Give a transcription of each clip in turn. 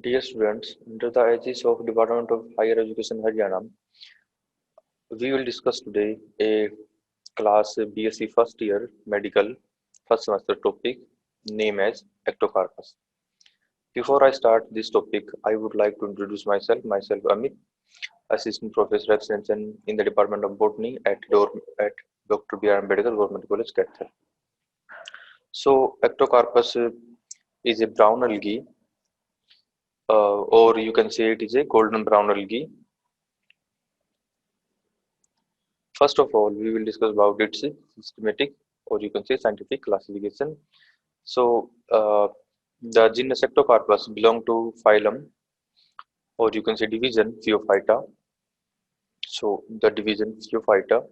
Dear students, under the aegis of Department of Higher Education Haryana, we will discuss today a class BSc first year medical first semester topic named as ectocarpus. Before I start this topic, I would like to introduce myself Amit, Assistant Professor Extension in the Department of Botany at Dr. B.R. Ambedkar Government College, Kaithal. So, ectocarpus is a brown algae, or you can say it is a golden brown algae. First of all, we will discuss about its systematic or you can say scientific classification. So, the genus Ectocarpus belong to phylum or you can say division Phaeophyta. So, the division Phaeophyta,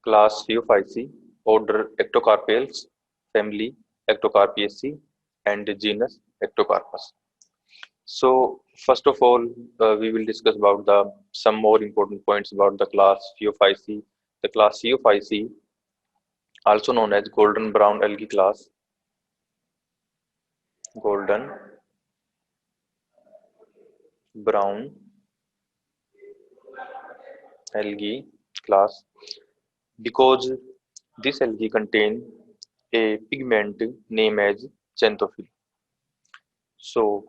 class Phaeophyci, order Ectocarpales, family Ectocarpiaceae, and genus Ectocarpus. So, first of all, we will discuss about the some more important points about the class Phaeophyci. The class Phaeophyci, also known as golden brown algae class, golden brown algae class, because this algae contain a pigment named as xanthophyll. So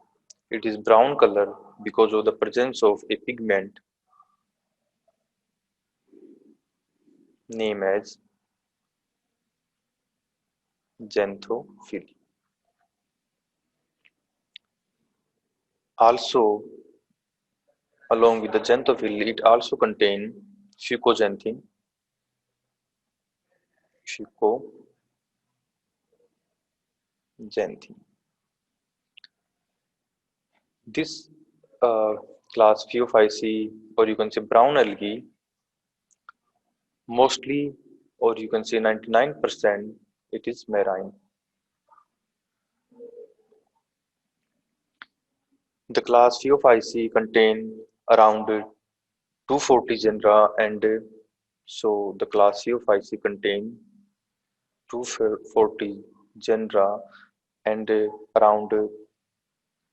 it is brown color because of the presence of a pigment named as xanthophyll. Also, along with the xanthophyll, it also contain fucoxanthin, fucoxanthin. This class Phaeophyci, or you can say brown algae, mostly, or you can say 99%, it is marine. The class Phaeophyci contain around 240 genera, and so the class Phaeophyci contain 240 genera and around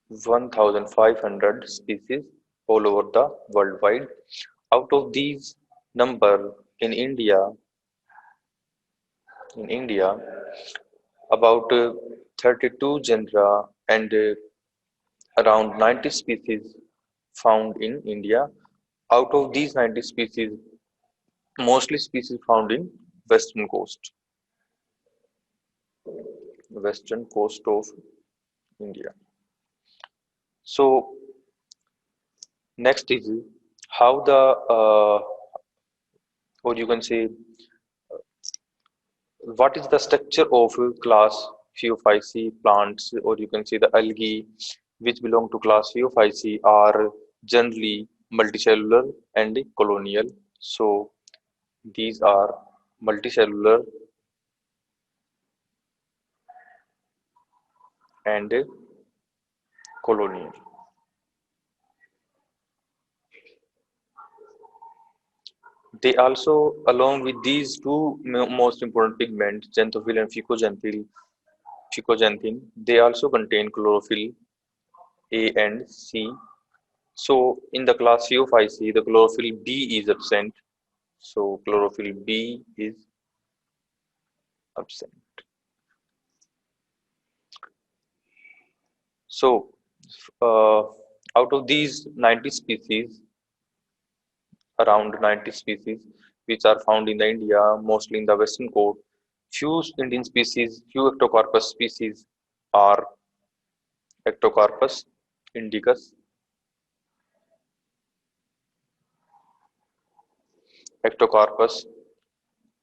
1,500 species all over the worldwide. Out of these number in India, about 32 genera and around 90 species found in India. Out of these 90 species, mostly species found in western coast of India. So next is how the or you can say what is the structure of class Phaeophyci plants, or you can say the algae which belong to class Phaeophyci are generally multicellular and colonial. So these are multicellular and colonial. They also, along with these two most important pigments, xanthophyll and fucoxanthin, they also contain chlorophyll A and C. So in the class Phaeophyci, the chlorophyll B is absent. So chlorophyll B is absent. So uh, out of these 90 species, around 90 species, which are found in the India, mostly in the western coast, few Indian species, few Ectocarpus species are Ectocarpus indicus, Ectocarpus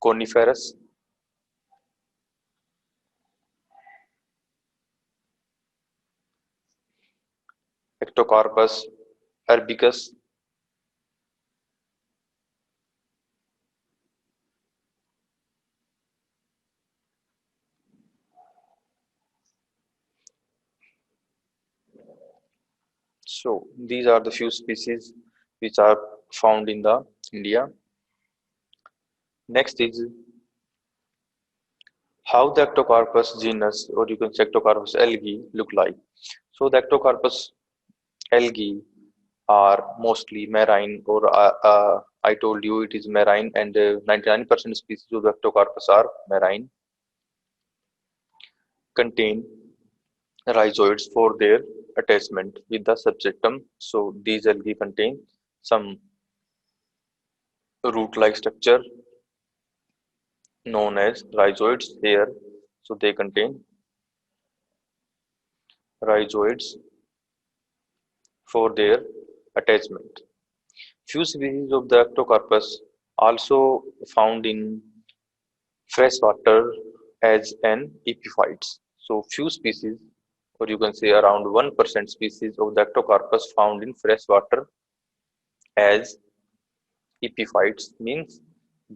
coniferus, Ectocarpus arbicus, so these are the few species which are found in the India. Next is how the Ectocarpus genus or you can say Ectocarpus algae look like. So the ectocarpus algae are mostly marine, or I told you it is marine, and 99% species of the ectocarpus are marine, contain rhizoids for their attachment with the substratum. So these algae contain some root-like structure known as rhizoids here. So they contain rhizoids for their attachment. Few species of the ectocarpus also found in freshwater as an epiphytes. So few species, or you can say around 1% species of the ectocarpus found in freshwater as epiphytes, means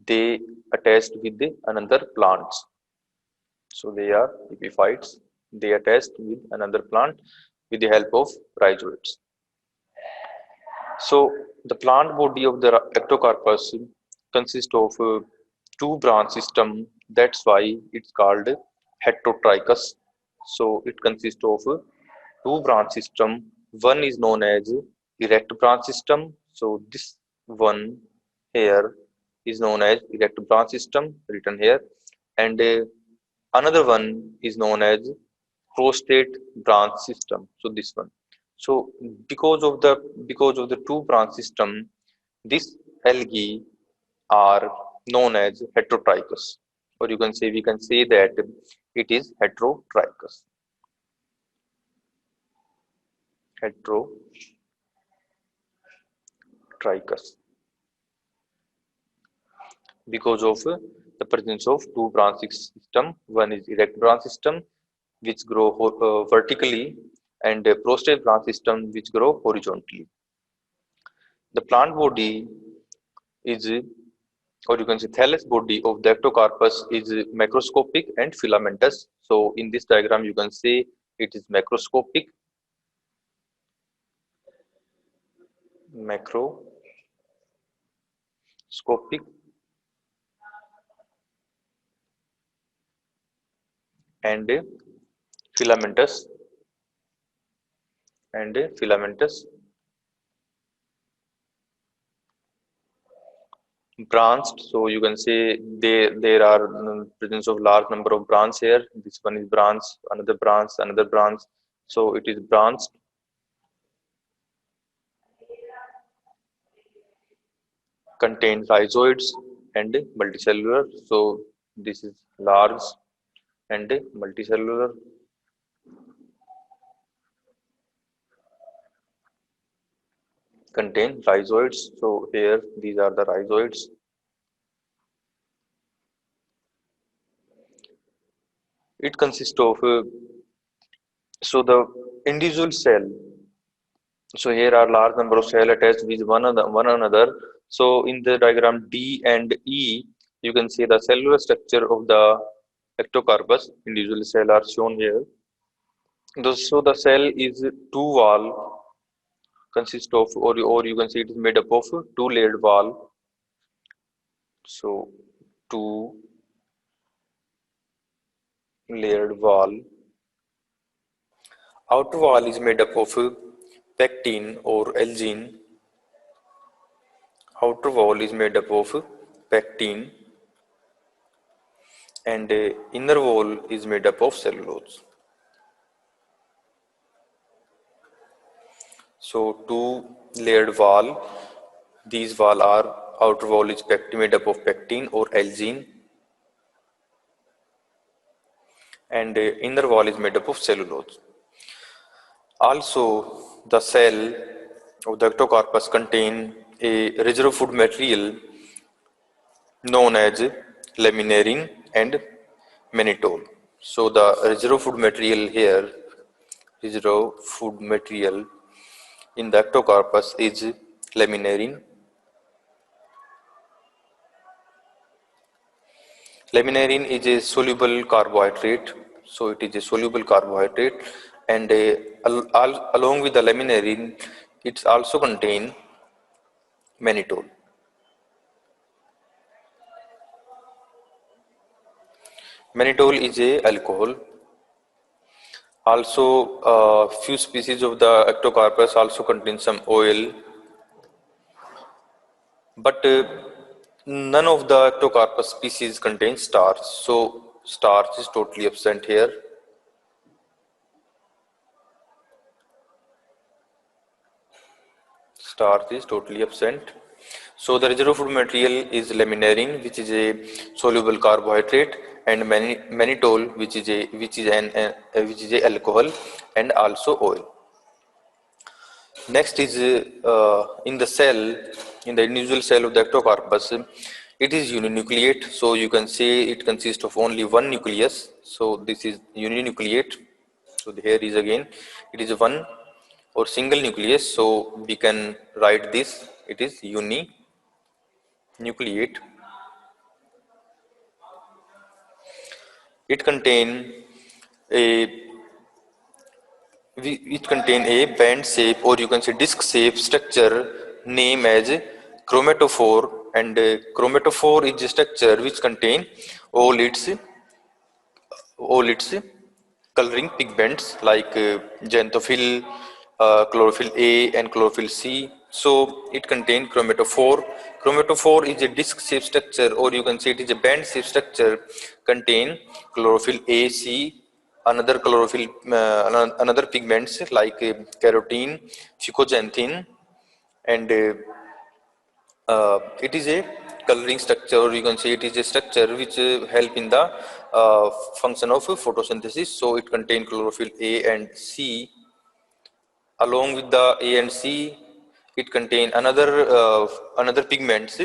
they attached with the another plants. So they are epiphytes. They attached with another plant with the help of rhizoids. So the plant body of the ectocarpus consists of two branch system. That's why it's called heterotrichous. So it consists of two branch system. One is known as erect branch system. So this one here is known as erect branch system, written here, and another one is known as prostate branch system. So this one. So because of the two branch system, this algae are known as heterotrichous, or you can say we can say that it is heterotrichous. Heterotrichous because of the presence of two branch system. One is erect branch system, which grow vertically, and a prostate branch system, which grow horizontally. The plant body is, or you can say thallus body of the ectocarpus is macroscopic and filamentous. So in this diagram, you can say it is macroscopic, macroscopic, and filamentous, branched. So you can say there are presence of large number of branches here. This one is branch, another branch, another branch. So it is branched. Contains rhizoids and multicellular. So this is large and multicellular. Contain rhizoids. So here these are the rhizoids. It consists of so the individual cell. So here are large number of cell attached with one another. So in the diagram D and E, you can see the cellular structure of the ectocarpus. Individual cell are shown here. So the cell is two wall, consist of, or you can see it is made up of two layered wall. So two layered wall. Outer wall is made up of pectin or algin. Outer wall is made up of pectin, and inner wall is made up of cellulose. So two layered wall. These wall are, outer wall is made up of pectin or algin, and inner wall is made up of cellulose. Also, the cell of the ectocarpus contain a reserve food material known as laminarin and mannitol. So the reserve food material here, reserve food material in the ectocarpus is laminarin. Laminarin is a soluble carbohydrate, so it is a soluble carbohydrate, and along with the laminarin, it also contain mannitol. Mannitol is a alcohol. Also, few species of the ectocarpus also contain some oil, but none of the ectocarpus species contain starch. So starch is totally absent here. Starch is totally absent. So the reserve food material is laminarin, which is a soluble carbohydrate, and mannitol, which is a alcohol, and also oil. Next is in the cell, in the individual cell of the ectocarpus, it is uninucleate. So you can say it consists of only one nucleus. So this is uninucleate. So here is again, it is one or single nucleus. So we can write this. It is uninucleate. It contain a it contain a band shape, or you can say disc shape structure named as chromatophore, and chromatophore is a structure which contain all its coloring pigments like xanthophyll, chlorophyll A and chlorophyll C. So it contains chromatophore. Chromatophore is a disc shaped structure, or you can say it is a band shaped structure contain chlorophyll A, C, another chlorophyll, another pigments like carotene, fucoxanthin, and it is a coloring structure, or you can say it is a structure which help in the function of photosynthesis. So it contains chlorophyll A and C. Along with the A and C, it contains another pigments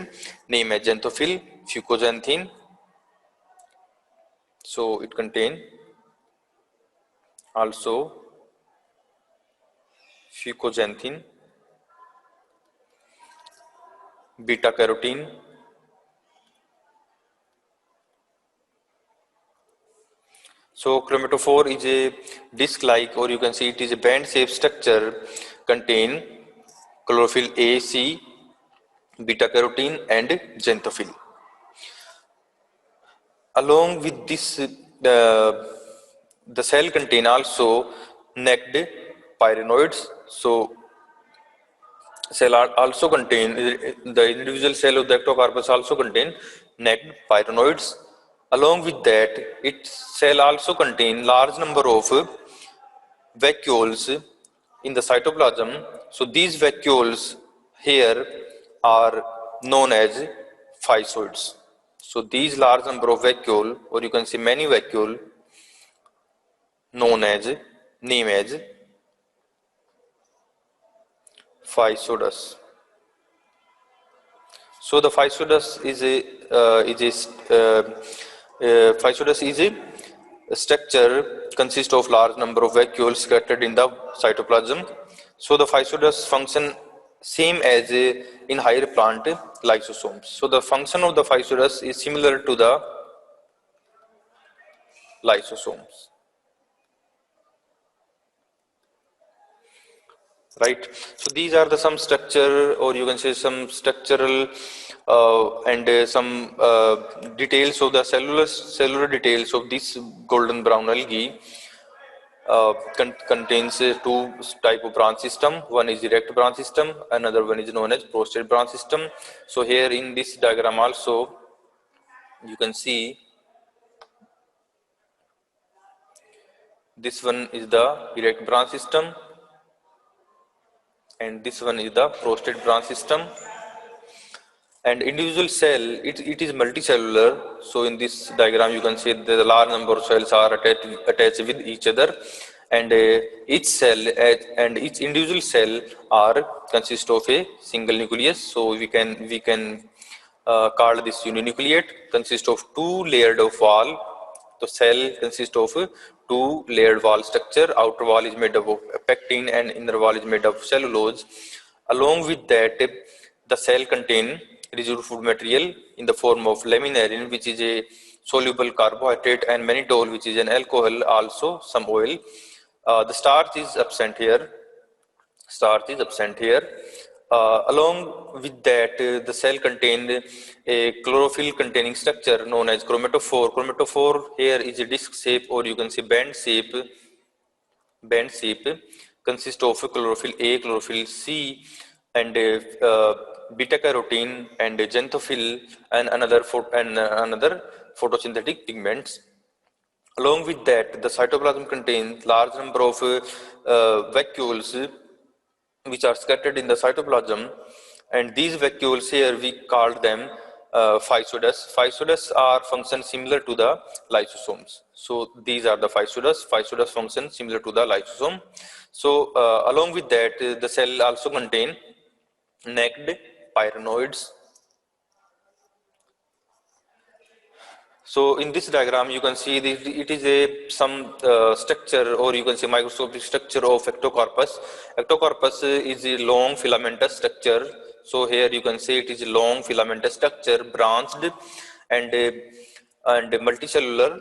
named as xanthophyll, fucoxanthin. So it contains also fucoxanthin, beta carotene. So chromatophore is a disc-like, or you can see it is a band-shaped structure contain chlorophyll A, C, beta carotene, and xanthophyll. Along with this, the cell contain also necked pyrenoids. So cell also contain, the individual cell of the ectocarpus also contain necked pyrenoids. Along with that, its cell also contain large number of vacuoles in the cytoplasm. So these vacuoles here are known as physoids. So these large number of vacuole, or you can say many vacuole, known as name as physoidus. So the physoidus is a structure consists of large number of vacuoles scattered in the cytoplasm. So the physoidus function same as in higher plant lysosomes. So the function of the physoidus is similar to the lysosomes. Right. So these are the some structure, or you can say some structural and some details of the cellular details of this golden brown algae. Contains two type of branch system. One is direct branch system, another one is known as prostate branch system. So here in this diagram also you can see this one is the direct branch system, and this one is the prostate branch system. And individual cell, it is multicellular. So in this diagram you can see that the large number of cells are attached with each other, and each cell and each individual cell are consist of a single nucleus. So we can call this uninucleate, consist of two layered of wall. The cell consists of two layered wall structure. Outer wall is made up of pectin and inner wall is made up of cellulose. Along with that, the cell contain residual food material in the form of laminarin, which is a soluble carbohydrate, and mannitol, which is an alcohol, also some oil. The starch is absent here. Along with that, the cell contained a chlorophyll containing structure known as chromatophore. Chromatophore here is a disc shape, or you can say band shape, band shape consists of chlorophyll A, chlorophyll C, and beta carotene and xanthophyll and another photosynthetic pigments. Along with that, the cytoplasm contains large number of vacuoles which are scattered in the cytoplasm, and these vacuoles here we called them physodes. Physodes are functions similar to the lysosomes. So these are the physodes. Physodes function similar to the lysosome. So along with that, the cell also contain naked pyrenoids. So in this diagram, you can see that it is a some structure, or you can say microscopic structure of ectocarpus. Ectocarpus is a long filamentous structure. So here you can see it is a long filamentous structure, branched and and multicellular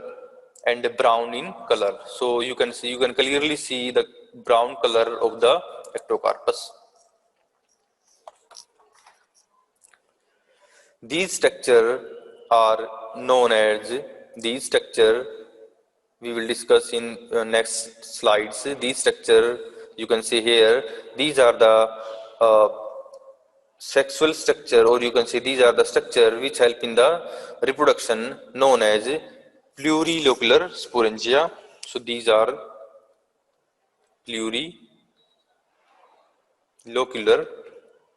and brown in color. So you can clearly see the brown color of the ectocarpus. These structure are known as these structure we will discuss in next slides. These structure you can see here, these are the uh, sexual structure, or you can say these are the structure which help in the reproduction, known as plurilocular sporangia. So these are plurilocular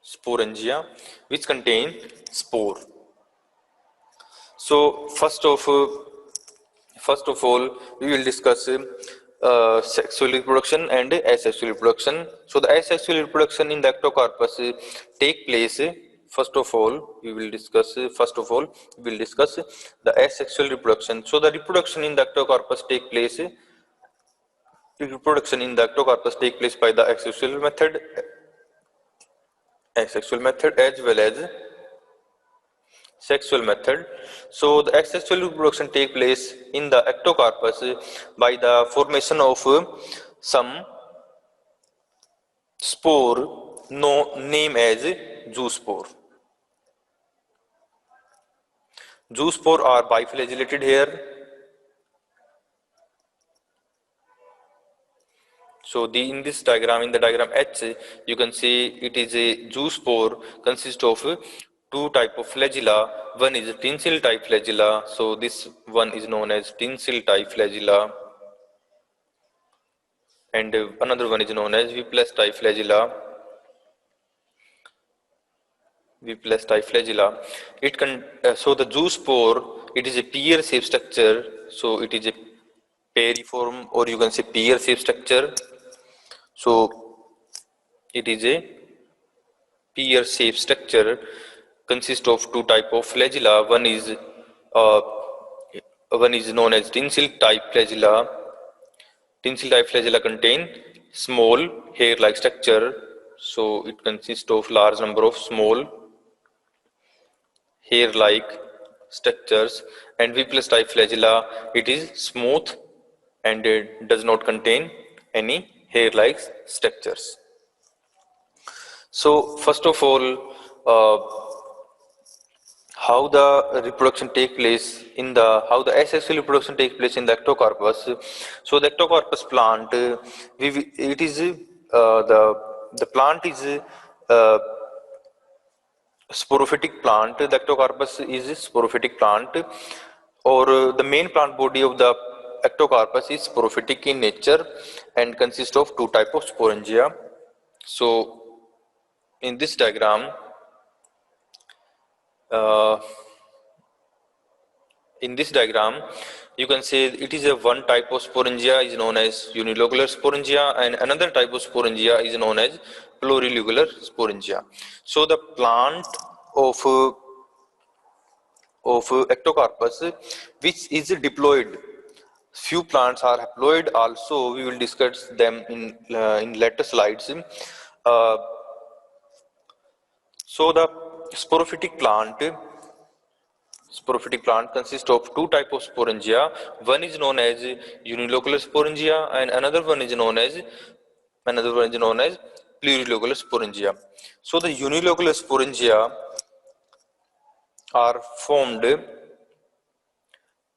sporangia which contain spore. So first of all, we will discuss sexual reproduction and asexual reproduction. So the asexual reproduction in the ectocarpus take place. First of all, we will discuss the asexual reproduction. So the reproduction in the ectocarpus take place. Reproduction in the ectocarpus take place by the asexual method as well as sexual method. So the asexual reproduction take place in the ectocarpus by the formation of some spore named as zoospore. Zoospore are biflagellated here. So in this diagram, in the diagram H, you can see it is a zoospore consists of two type of flagella. One is tinsel type flagella. So this one is known as tinsel type flagella, and another one is known as V plus type flagella. V plus type flagella. It can so the zoospore, it is a pear-shaped structure. So it is a periform, or you can say pear-shaped structure. So it is a pear-shaped structure consists of two type of flagella. Uh, one is known as tinsel type flagella. Tinsel type flagella contain small hair-like structure. So it consists of large number of small hair-like structures, and V plus type flagella, it is smooth and it does not contain any hair-like structures. So first of all, uh, how the reproduction take place in the how the asexual reproduction take place in the ectocarpus. So the ectocarpus plant, it is the plant is sporophytic plant. The ectocarpus is a sporophytic plant, or the main plant body of the ectocarpus is sporophytic in nature and consists of two type of sporangia. So in this diagram, uh, you can say it is a one type of sporangia is known as unilocular sporangia, and another type of sporangia is known as plurilocular sporangia. So the plant of ectocarpus which is diploid. Few plants are haploid also. We will discuss them in later slides. Uh, so the sporophytic plant consists of two type of sporangia. One is known as unilocular sporangia, and another one is known as plurilocular sporangia. So the unilocular sporangia are formed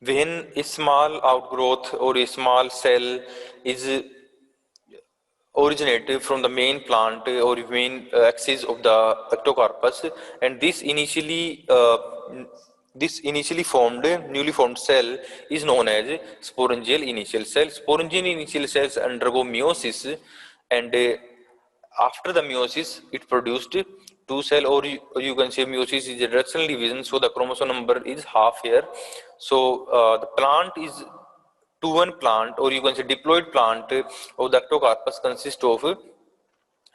when a small outgrowth or a small cell is originate from the main plant or main axis of the ectocarpus, and this initially formed newly formed cell is known as sporangial initial cell. Sporangial initial cells undergo meiosis, and after the meiosis it produced two cell, or you can say meiosis is a directional division, so the chromosome number is half here. So the plant is to one plant, or you can say diploid plant of the ectocarpus consists of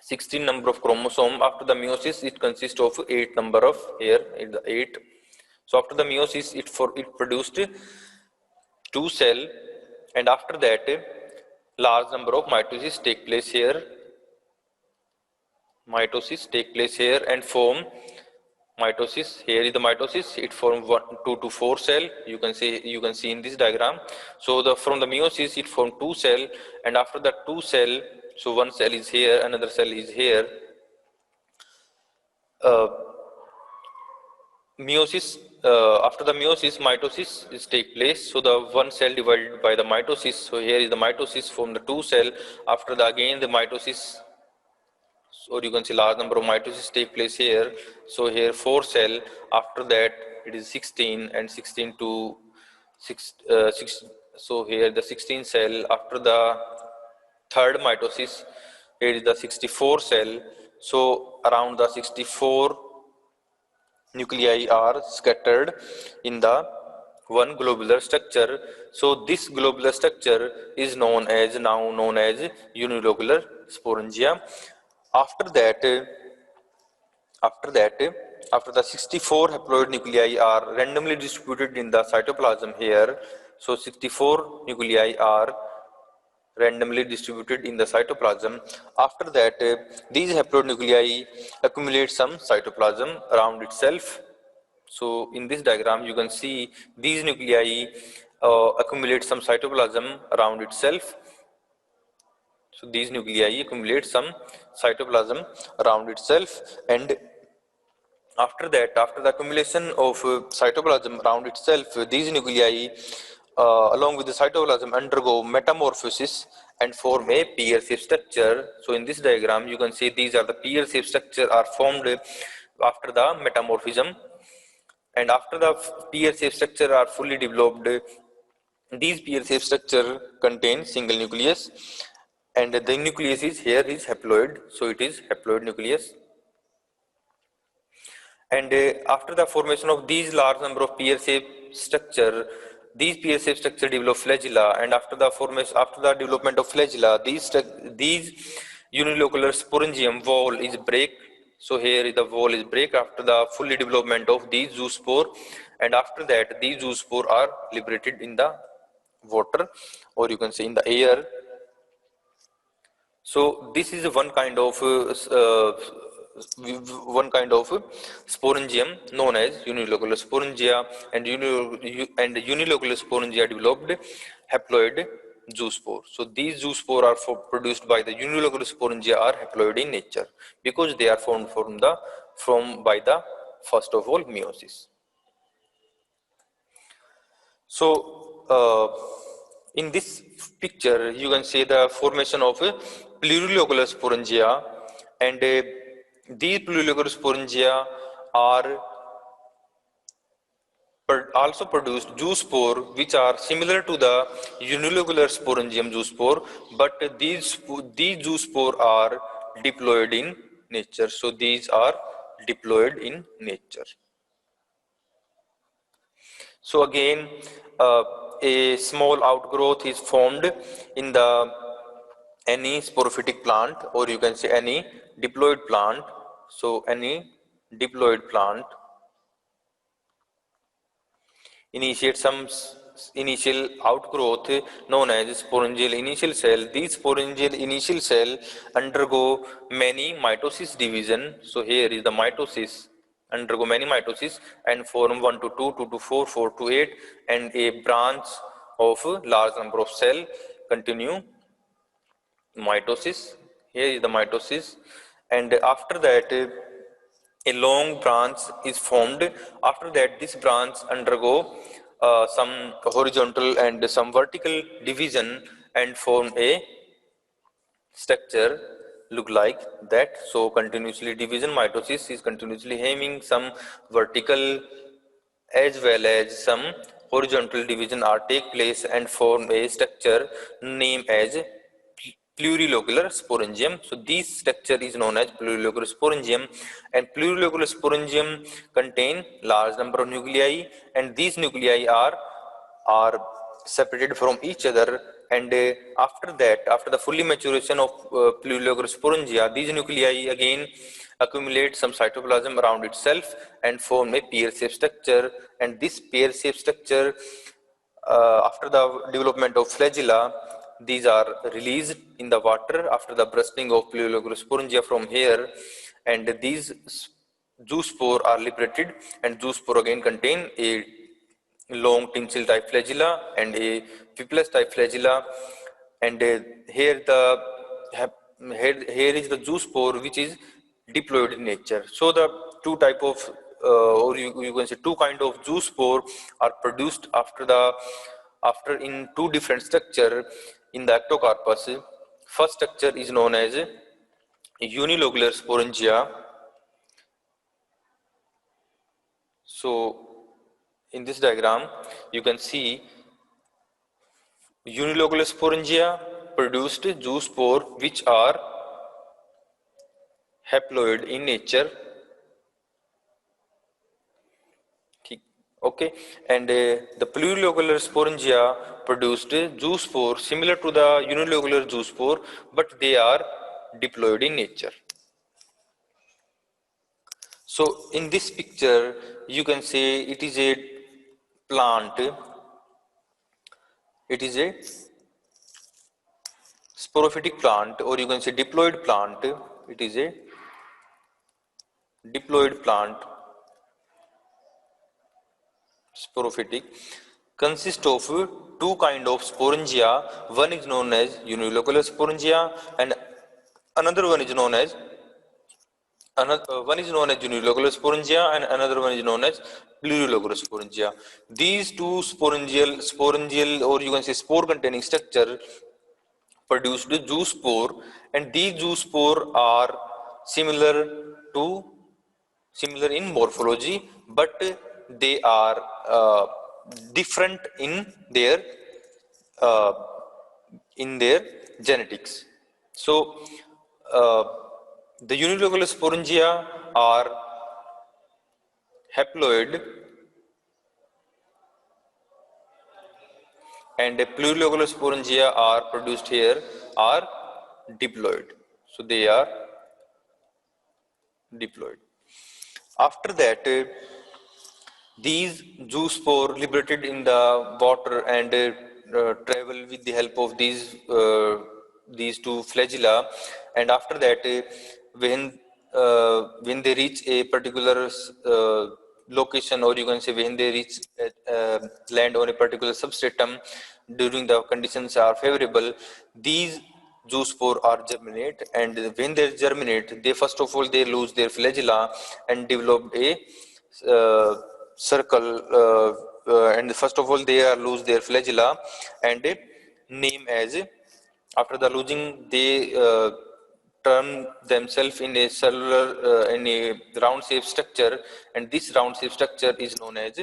16 number of chromosome. After the meiosis it consists of 8 number of, here is the 8. So after the meiosis it produced two cell, and after that large number of mitosis take place here. Mitosis take place here and form mitosis. Here is the mitosis, it forms 2 to 4 cell, you can see in this diagram. So the from the meiosis it formed 2 cell, and after that 2 cell, so one cell is here, another cell is here. Meiosis, after the meiosis mitosis is take place, so the one cell divided by the mitosis. So here is the mitosis from the 2 cell. After the again the mitosis, or you can see large number of mitosis take place here. So here 4 cell, after that it is 16 and 16 to 6, so here the 16 cell. After the third mitosis here is the 64 cell. So around the 64 nuclei are scattered in the one globular structure. So this globular structure is now known as unilocular sporangia. After the 64 haploid nuclei are randomly distributed in the cytoplasm here. So 64 nuclei are randomly distributed in the cytoplasm. After that these haploid nuclei accumulate some cytoplasm around itself. So in this diagram you can see these nuclei accumulate some cytoplasm around itself. So these nuclei accumulate some cytoplasm around itself, and after that, after the accumulation of cytoplasm around itself, these nuclei along with the cytoplasm undergo metamorphosis and form a pear-shaped structure. So in this diagram you can see these are the pear-shaped structure are formed after the metamorphism, and after the pear-shaped structure are fully developed, these pear-shaped structure contain single nucleus, and the nucleus is here is haploid, so it is haploid nucleus. And after the formation of these large number of pear-shaped structure, these pear-shaped structure develop flagella, and after the development of flagella, these unilocular sporangium wall is break. So here the wall is break after the fully development of these zoospore, and after that these zoospore are liberated in the water, or you can say in the air. So this is one kind of sporangium known as unilocular sporangia, and unilocular sporangia developed haploid zoospore. So these zoospore are produced by the unilocular sporangia are haploid in nature because they are formed by the first of all meiosis. So in this picture you can see the formation of plurilocular sporangia, and these plurilocular sporangia are also produced zoospore which are similar to the unilocular sporangium zoospore, but these zoospore are diploid in nature. So these are diploid in nature. So again a small outgrowth is formed in the any sporophytic plant, or you can say any diploid plant. So any diploid plant initiate some initial outgrowth known as sporangial initial cell. These sporangial initial cell undergo many mitosis division. So here is the mitosis, undergo many mitosis and form 1 to 2, 2 to 4, 4 to 8, and a branch of large number of cell continue mitosis. Here is the mitosis, and after that a long branch is formed. After that this branch undergo some horizontal and some vertical division and form a structure look like that. So continuously division mitosis is continuously having some vertical as well as some horizontal division are take place and form a structure named as plurilocular sporangium. So this structure is known as plurilocular sporangium, and plurilocular sporangium contain large number of nuclei, and these nuclei are separated from each other, and after that, after the fully maturation of plurilocular sporangia, these nuclei again accumulate some cytoplasm around itself and form a pear-shaped structure, and this pear-shaped structure, after the development of flagella, these are released in the water after the bursting of plurilocular sporangia from here, and these zoospore are liberated, and zoospore again contain a long tinsel type flagella and a fibrous type flagella, and here is the zoospore which is diploid in nature. So the two type of or you can say two kind of zoospore are produced after in two different structure in the ectocarpus. First structure is known as unilocular sporangia. So in this diagram you can see unilocular sporangia produced zoospore which are haploid in nature. Okay, and the plurilocular sporangia produced zoospore similar to the unilocular zoospore, but they are diploid in nature. So in this picture you can say it is a plant, it is a sporophytic plant, or you can say diploid plant. It is a diploid plant, sporophytic, consists of two kind of sporangia. One is known as unilocular sporangia and another one is known as unilocular sporangia and another one is known as plurilocular sporangia. These two sporangial or you can say spore containing structure produced zoospore, and these zoospore are similar to similar in morphology, but they are different uh, in their genetics. So uh, the unilocular sporangia are haploid and the plurilocular sporangia are produced here are diploid. So they are diploid. After that, these zoospore liberated in the water and travel with the help of these two flagella, and after that, when they reach a particular location, or you can say when they reach land on a particular substratum during the conditions are favorable, these zoospore are germinate, and when they germinate, they first of all they lose their flagella and develop a circle, and first of all they are lose their flagella and name as, after the losing they turn themselves in a cellular in a round shape structure, and this round shape structure is known as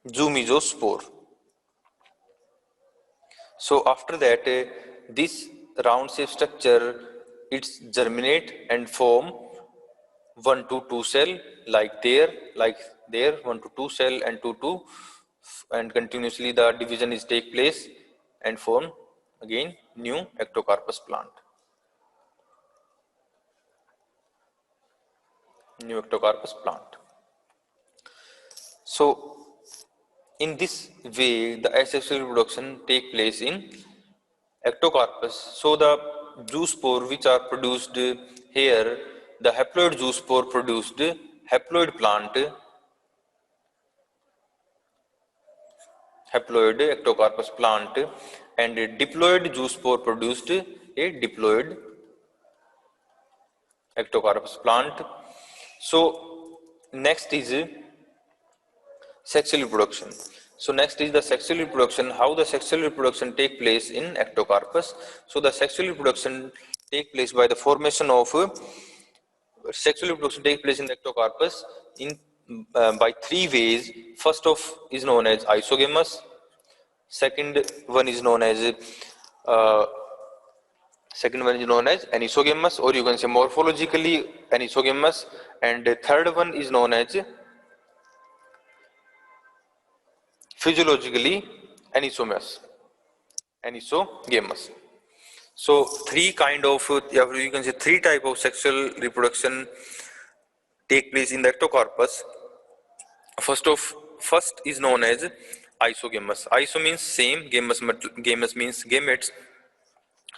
zoomesospore. So after that, this round shape structure it's germinate and form 1 to 2 cell, like there 1 to 2 cell and 2 to, and continuously the division is take place and form again new ectocarpus plant, new ectocarpus plant. So in this way the asexual reproduction take place in ectocarpus. So the zoospore which are produced here, the haploid zoospore produced haploid plant, haploid ectocarpus plant, and a diploid zoospore produced a diploid ectocarpus plant. So next is sexual reproduction. So next is the sexual reproduction. How the sexual reproduction take place in ectocarpus? So the sexual reproduction take place by the formation of sexual reproduction take place in the ectocarpus in by three ways. First of is known as isogamous. Second one is known as uh, anisogamous, or you can say morphologically anisogamous, and the third one is known as physiologically anisomous, anisogamous. So three kind of you can say three type of sexual reproduction take place in the ectocarpus. First is known as isogamous. Iso means same, gamous means gametes.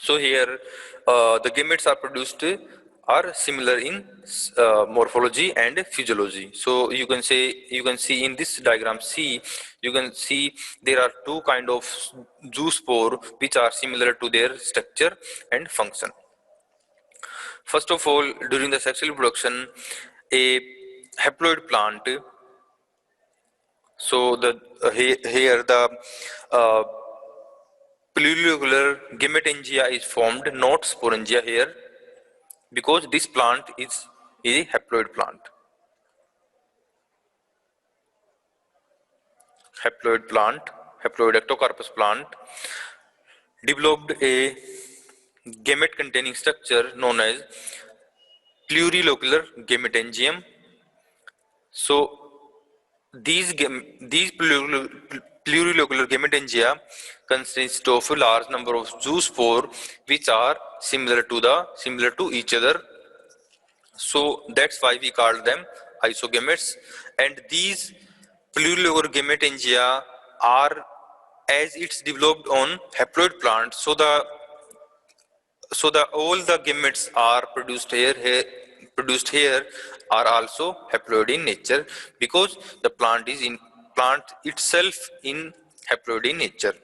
So here the gametes are produced are similar in morphology and physiology. So you can see in this diagram C, you can see there are two kind of zoospore which are similar to their structure and function. First of all, during the sexual reproduction, a haploid plant. So here the uh, plurilocular gametangia is formed, not sporangia here, because this plant is a haploid plant. Haploid ectocarpus plant developed a gamete containing structure known as plurilocular gametangium. So these plurilocular gametangia consist of a large number of zoospore which are similar to each other. So that's why we call them isogametes. And these plurilocular gametangia are, as it's developed on haploid plant, so the all the gametes are produced here are also haploid in nature, because the plant itself in haploid in nature.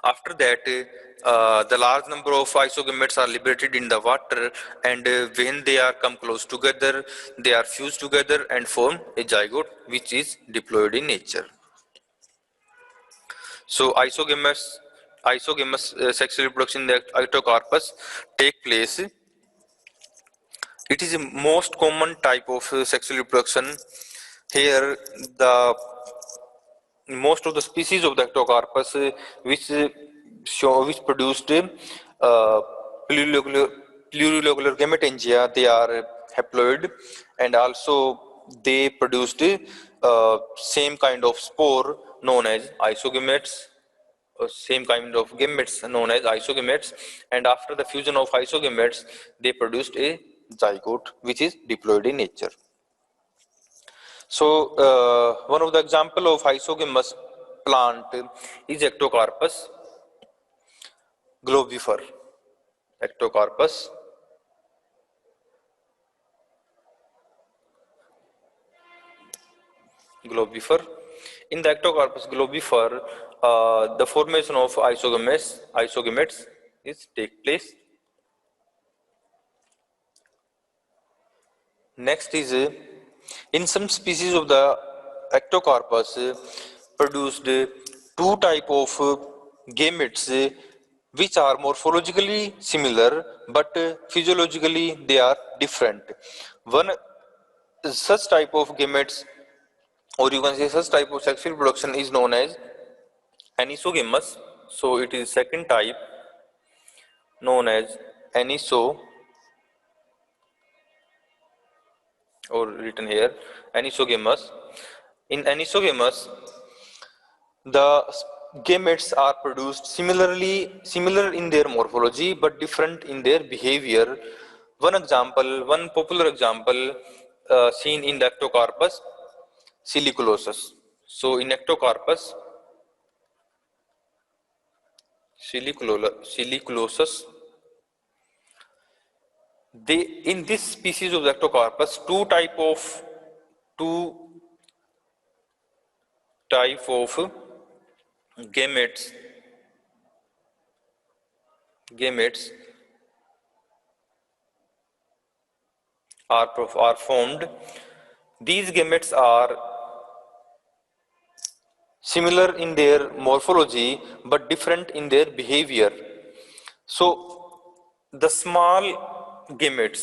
After that, the large number of isogametes are liberated in the water, and when they are come close together, they are fused together and form a zygote, which is diploid in nature. So isogamous sexual reproduction in the ectocarpus take place. It is a most common type of sexual reproduction. Here, the most of the species of the ectocarpus which produced plurilocular, plurilocular gametangia, they are haploid, and also they produced same kind of spore known as isogametes, same kind of gametes known as isogametes, and after the fusion of isogametes they produced a zygote which is diploid in nature. So one of the example of isogamous plant is ectocarpus globifer. Ectocarpus globifer. In the ectocarpus globifer, the formation of isogametes is take place. Next is in some species of the ectocarpus produced two type of gametes which are morphologically similar, but physiologically they are different. One such type of gametes, or you can say such type of sexual reproduction, is known as anisogamous. So it is second type known as aniso, or written here anisogamous. In anisogamous, the gametes are produced similar in their morphology but different in their behavior. One popular example seen in the ectocarpus, siliculosus. So in ectocarpus siliculosus, they in this species of the ectocarpus two type of gametes are formed. These gametes are similar in their morphology but different in their behavior. So the small gametes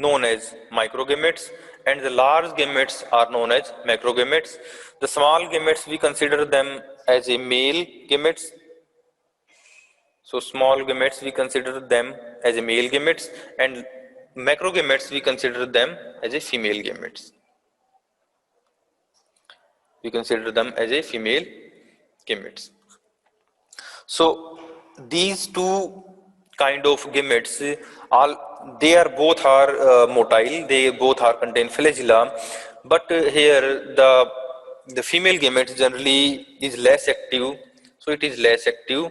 known as microgametes and the large gametes are known as macrogametes. The small gametes we consider them as a male gametes. So small gametes we consider them as a male gametes, and macrogametes we consider them as a female gametes. We consider them as a female gametes. So these two kind of gametes, all they are both are motile. They both are contain flagella, but here the female gametes generally is less active. So it is less active,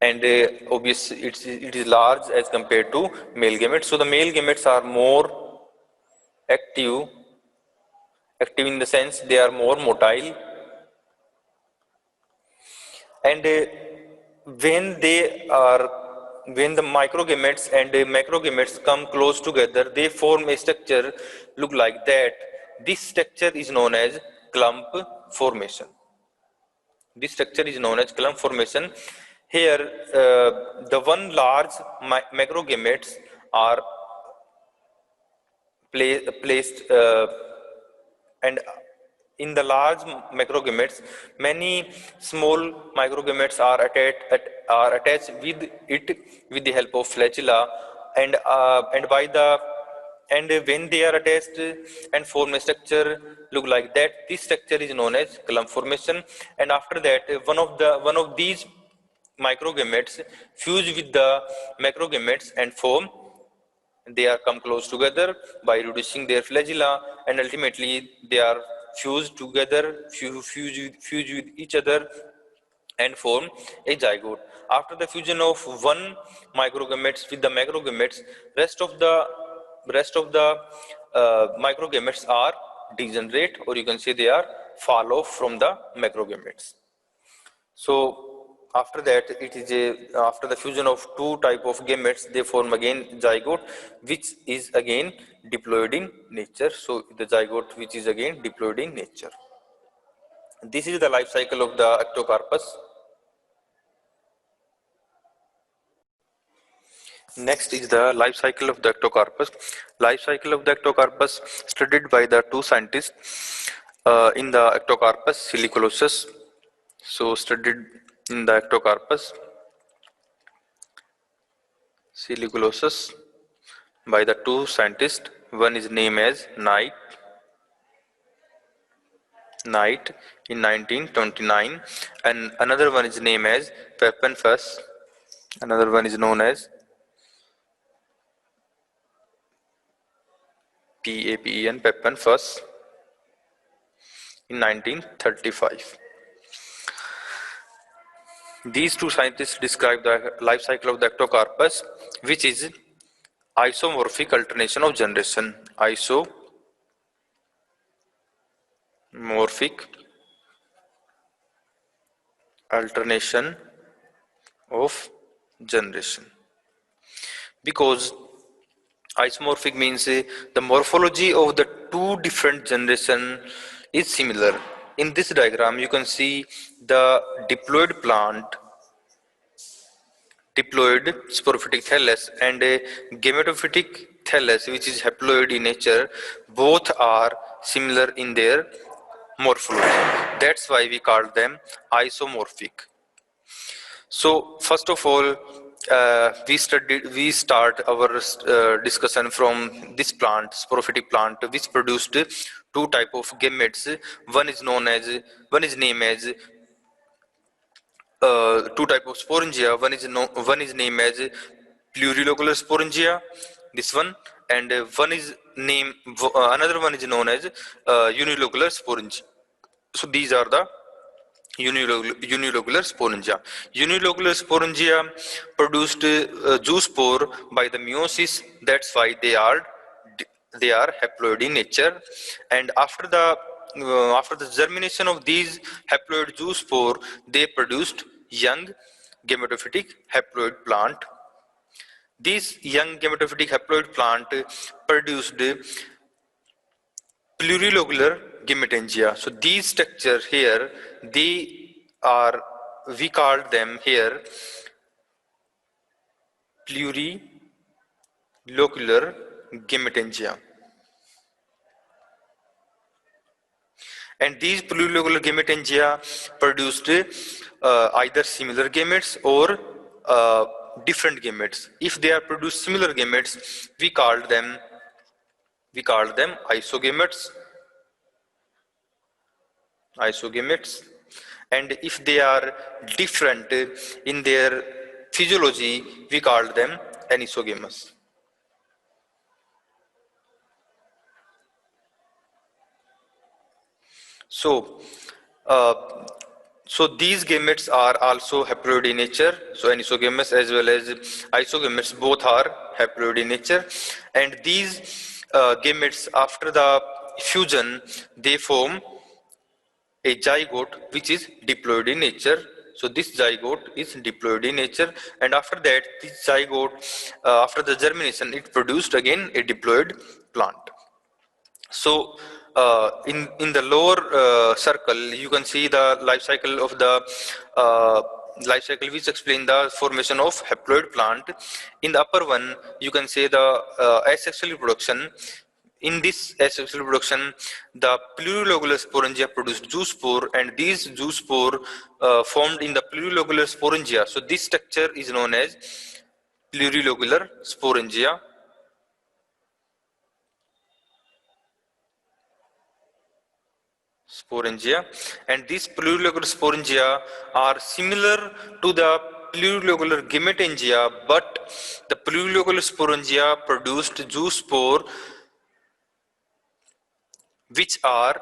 and obviously it is large as compared to male gametes. So the male gametes are more active, active in the sense they are more motile, and when they are when the microgametes and macrogametes come close together, they form a structure look like that. This structure is known as clump formation. This structure is known as clump formation. Here the one large macrogametes are placed and in the large macrogametes, many small microgametes are attached with it with the help of flagella, and by the and when they are attached and form a structure look like that, this structure is known as clump formation. And after that, one of these microgametes fuse with the macrogametes and form. They are come close together by reducing their flagella, and ultimately they are fused together, fuse with each other and form a zygote. After the fusion of one microgametes with the macrogametes, rest of the microgametes are degenerate, or you can say they are fall off from the macrogametes. So after that, it is after the fusion of two type of gametes, they form again zygote, which is again diploid in nature. So the zygote which is again diploid in nature. This is the life cycle of the ectocarpus. Next is the life cycle of the ectocarpus. Life cycle of the ectocarpus studied by the two scientists in the ectocarpus siliculosus. So studied in the ectocarpus siliculosus by the two scientists. One is named as Knight in 1929, and another one is named as Peppenfuss. Another one is known as Papen, Peppenfuss in 1935. These two scientists describe the life cycle of the ectocarpus, which is isomorphic alternation of generation. Isomorphic alternation of generation. Because isomorphic means the morphology of the two different generation is similar. In this diagram, you can see the diploid plant, diploid sporophytic thallus, and a gametophytic thallus, which is haploid in nature. Both are similar in their morphology. That's why we call them isomorphic. So first of all, we start our discussion from this plant, sporophytic plant, which produced two type of gametes. One is named as two type of sporangia. One is named as plurilocular sporangia. This one, and another one is known as unilocular sporangia. So these are the unilocular sporangia. Unilocular sporangia produced zoospore by the meiosis. That's why they are haploid in nature. And after the germination of these haploid zoospore, they produced young gametophytic haploid plant. This young gametophytic haploid plant produced plurilocular gametangia. So these structure here, we called them here plurilocular gametangia. And these plurilocular gametangia produced either similar gametes or different gametes. If they are produced similar gametes, we called them isogametes. And if they are different in their physiology, we called them anisogamous. So, these gametes are also haploid in nature. So anisogamous as well as isogamous both are haploid in nature, and these gametes after the fusion they form a zygote which is diploid in nature. So this zygote is diploid in nature, and after that this zygote after the germination it produced again a diploid plant. So in the lower circle you can see the life cycle of the life cycle which explain the formation of haploid plant. In the upper one you can say the asexual reproduction. In this asexual reproduction, the plurilocular sporangia produced zoospore, and these zoospore formed in the plurilocular sporangia. So this structure is known as plurilocular sporangia. And these plurilocular sporangia are similar to the plurilocular gametangia, but the plurilocular sporangia produced zoospore which are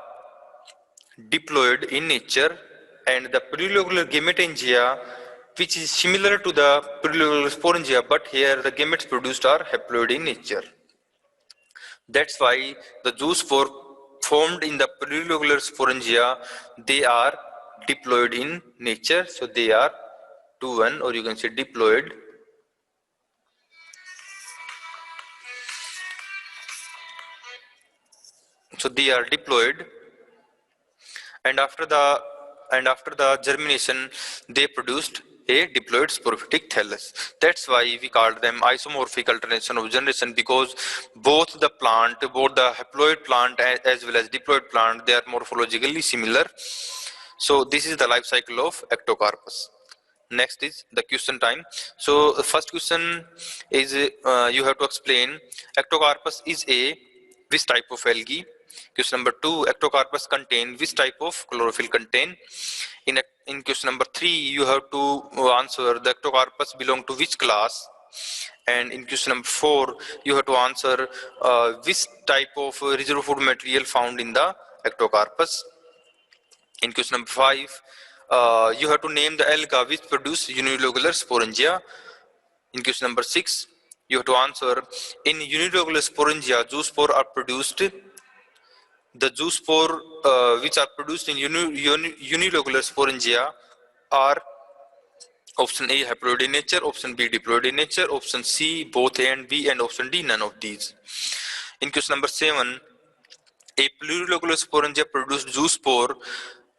diploid in nature, and the plurilocular gametangia which is similar to the plurilocular sporangia, but here the gametes produced are haploid in nature. That's why the zoospore formed in the plurilocular sporangia, they are diploid in nature, so they are 2-1, or you can say diploid. So they are diploid, and after the germination they produced a diploid sporophytic thallus. That's why we called them isomorphic alternation of generation, because both the haploid plant as well as diploid plant, they are morphologically similar. So this is the life cycle of ectocarpus. Next is the question time. So the first question is you have to explain ectocarpus is a which type of algae. Question number 2, ectocarpus contain which type of chlorophyll contain. In question number 3 you have to answer the ectocarpus belong to which class. And in question number 4 you have to answer which type of reserve food material found in the ectocarpus. In question number 5 you have to name the alga which produce unilocular sporangia. In question number 6 you have to answer in unilocular sporangia zoospore are produced. The zoospore which are produced in unilocular sporangia are option A haploid in nature, option B diploid in nature, option C both A and B, and option D none of these. In question number 7, a plurilocular sporangia produced zoospore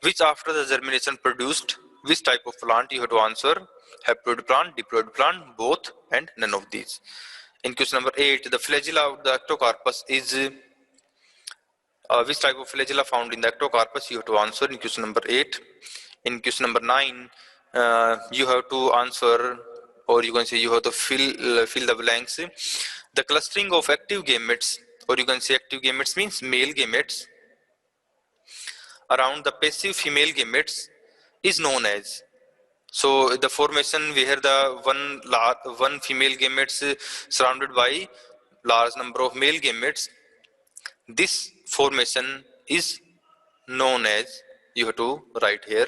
which after the germination produced which type of plant. You have to answer haploid plant, diploid plant, both, and none of these. In question number 8, the flagella of the ectocarpus is which type of flagella found in the ectocarpus. You have to answer in question number 8. In question number 9 you have to answer, or you can say you have to fill the blanks. The clustering of active gametes, or you can say active gametes means male gametes, around the passive female gametes is known as. So the formation where the one female gametes surrounded by large number of male gametes, this formation is known as, you have to write here.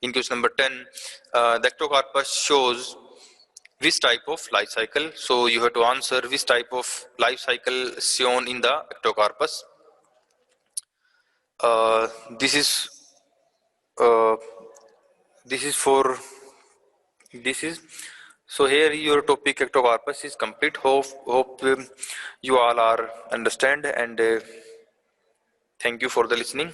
In question number 10, the ectocarpus shows which type of life cycle. So you have to answer which type of life cycle shown in the ectocarpus. This is so here your topic ectocarpus is complete. Hope you all are understand, and Thank you for the listening.